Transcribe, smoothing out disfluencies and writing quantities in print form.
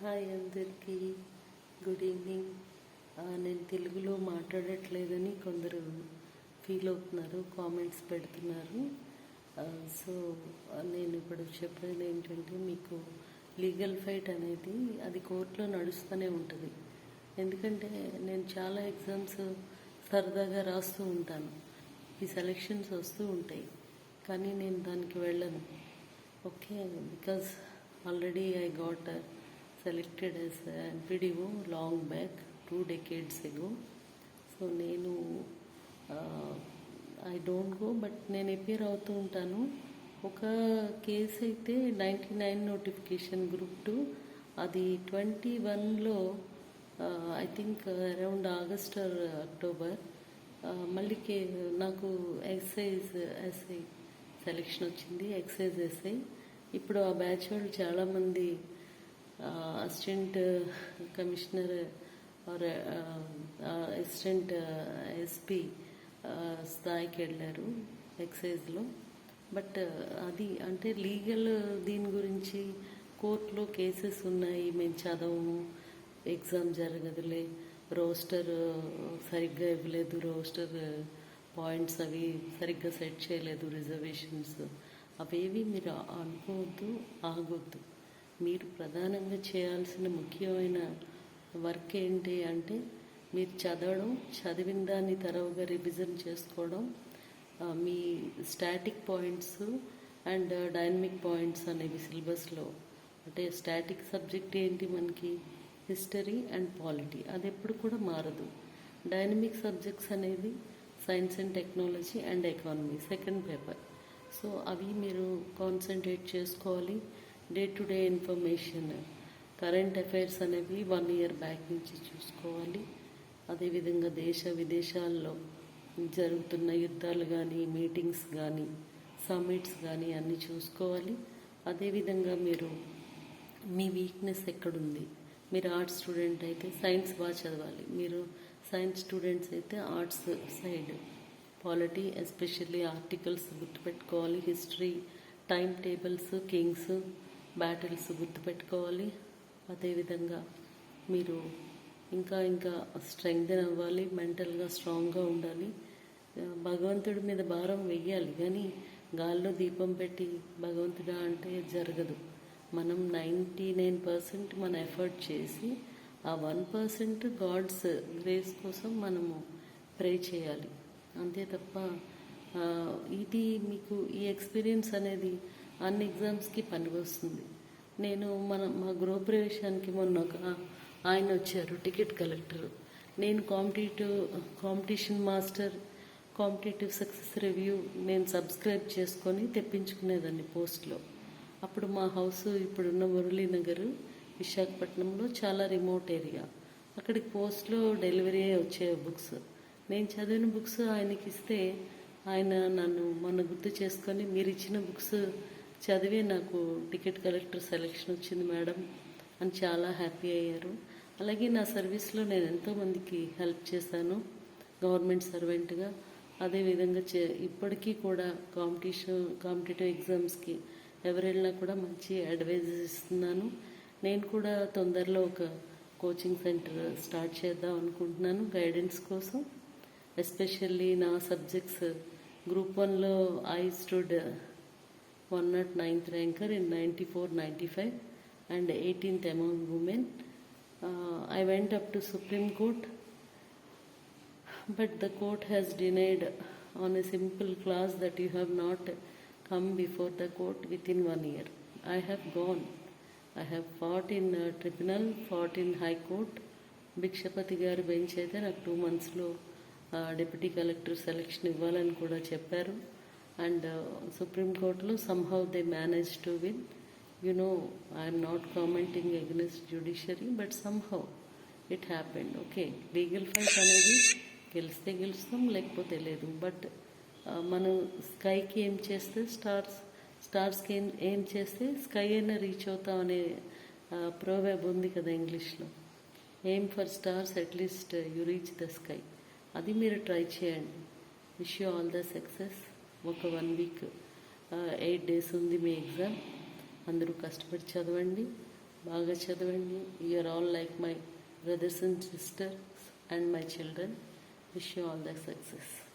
Hi అందరికీ, good evening. నేను తెలుగులో మాట్లాడట్లేదని కొందరు ఫీల్ అవుతున్నారు, కామెంట్స్ పెడుతున్నారు. సో నేను ఇప్పుడు చెప్పేది ఏంటంటే, మీకు లీగల్ ఫైట్ అనేది అది కోర్టులో నడుస్తూనే ఉంటుంది. ఎందుకంటే నేను చాలా ఎగ్జామ్స్ సరదాగా రాస్తూ ఉంటాను, ఈ సెలెక్షన్స్ వస్తూ ఉంటాయి, కానీ నేను దానికి వెళ్ళను. Okay, because already I got selected as NPDO long back 2 decades ago. So నేను ఐ డోంట్ గో, బట్ నేను అపేర్ అవుతూ ఉంటాను. ఒక కేసు అయితే 99 నోటిఫికేషన్ గ్రూప్ 2, అది 21లో I think around August or October. మళ్ళీ నాకు ఎస్ఐ సెలెక్షన్ వచ్చింది, ఎక్సైజ్ ఎస్ఐ. ఇప్పుడు ఆ బ్యాచ్ వాళ్ళు చాలామంది assistant commissioner or assistant SP స్థాయికి వెళ్ళారు ఎక్సైజ్లో. బట్ అది అంటే లీగల్ దీని గురించి కోర్టులో కేసెస్ ఉన్నాయి, మేము చదవము, ఎగ్జామ్ జరగదులే, రోస్టర్ సరిగ్గా ఇవ్వలేదు, రోస్టర్ పాయింట్స్ అవి సరిగ్గా సెట్ చేయలేదు, రిజర్వేషన్స్ అవేవి మీరు అనుకోవద్దు, ఆగొద్దు. మీరు ప్రధానంగా చేయాల్సిన ముఖ్యమైన వర్క్ ఏంటి అంటే, మీరు చదవడం, చదివిన దాన్ని తరవుగా రివిజన్ చేసుకోవడం, మీ static points and dynamic points అనేవి సిలబస్లో. అంటే స్టాటిక్ సబ్జెక్ట్ ఏంటి మనకి, హిస్టరీ అండ్ పాలిటీ, అది ఎప్పుడు కూడా మారదు. డైనమిక్ సబ్జెక్ట్స్ అనేది science and technology and economy, second paper. So అవి మీరు కాన్సన్ట్రేట్ చేసుకోవాలి. Day to day information, current affairs అనేవి 1 ఇయర్ బ్యాక్ నుంచి చూసుకోవాలి. అదేవిధంగా దేశ విదేశాల్లో జరుగుతున్న యుద్ధాలు కానీ, మీటింగ్స్ కానీ, సమ్మిట్స్ కానీ అన్నీ చూసుకోవాలి. అదేవిధంగా మీరు మీ వీక్నెస్ ఎక్కడుంది, మీరు ఆర్ట్స్ స్టూడెంట్ అయితే సైన్స్ బాగా చదవాలి, మీరు సైన్స్ స్టూడెంట్స్ అయితే arts side polity, especially articles గుర్తుపెట్టుకోవాలి, history, time tables, kings, battles గుర్తుపెట్టుకోవాలి. అదేవిధంగా మీరు ఇంకా స్ట్రెంగ్తెన్ అవ్వాలి, మెంటల్గా స్ట్రాంగ్గా ఉండాలి. భగవంతుడి మీద భారం వెయ్యాలి, కానీ గాల్లో దీపం పెట్టి భగవంతుడా అంటే జరగదు. మనం 99% మన ఎఫర్ట్ చేసి ఆ 1% గాడ్స్ గ్రేస్ కోసం మనము ప్రే చేయాలి, అంతే తప్ప ఇది మీకు ఈ ఎక్స్పీరియన్స్ అనేది అన్ని ఎగ్జామ్స్కి పనికొస్తుంది. నేను మా గృహప్రవేశానికి మొన్న ఒక ఆయన వచ్చారు, టికెట్ కలెక్టరు. నేను competition master, competitive success review నేను సబ్స్క్రైబ్ చేసుకొని తెప్పించుకునేదాన్ని పోస్ట్లో. అప్పుడు మా హౌస్ ఇప్పుడున్న మురళీనగర్ విశాఖపట్నంలో చాలా రిమోట్ ఏరియా. అక్కడికి పోస్ట్లో డెలివరీ వచ్చే బుక్స్, నేను చదివిన బుక్స్ ఆయనకి ఇస్తే ఆయన నన్ను మొన్న గుర్తు చేసుకొని, మీరు ఇచ్చిన బుక్స్ చదివే నాకు టికెట్ కలెక్టర్ సెలెక్షన్ వచ్చింది మేడం అని చాలా హ్యాపీ అయ్యారు. అలాగే నా సర్వీస్లో నేను ఎంతోమందికి హెల్ప్ చేశాను గవర్నమెంట్ సర్వెంట్గా. అదేవిధంగా ఇప్పటికీ కూడా కాంపిటేటివ్ ఎగ్జామ్స్కి ఎవరెళ్ళినా కూడా మంచి అడ్వైజెస్ ఇస్తున్నాను. నేను కూడా తొందరలో ఒక కోచింగ్ సెంటర్ స్టార్ట్ చేద్దాం అనుకుంటున్నాను గైడెన్స్ కోసం. ఎస్పెషల్లీ నా సబ్జెక్ట్స్ గ్రూప్ 1లో I stood 109th ranker in 94-95 and 18th among women. I went up to Supreme Court, but the court has denied on a simple clause that you have not come before the court within 1 year. I have gone. I have fought in tribunal, fought in high court. Bhikshapathi గారు bench అయితే నాకు 2 monthsలో deputy collector selection ఇవ్వాలని కూడా చెప్పారు. And Supreme Courtలో somehow they managed to win. I am not commenting against judiciary, but somehow it happened. Okay, legal fight అనేది గెలిస్తే గెలుస్తాం, లేకపోతే లేదు. బట్ మనం స్కైకి ఏం చేస్తే స్టార్స్కి ఏం చేస్తే స్కై అయినా రీచ్ అవుతాం అనే ప్రోవర్బ్ ఉంది కదా ఇంగ్లీష్లో. Aim for stars, at least you reach the sky. అది మీరు ట్రై చేయండి. Wish you all the success. ఒక 1 week 8 days ఉంది మీ ఎగ్జామ్. అందరూ కష్టపడి చదవండి. బాగా చదవండి. You are all like my brothers and sisters and my children. Wish you all the success.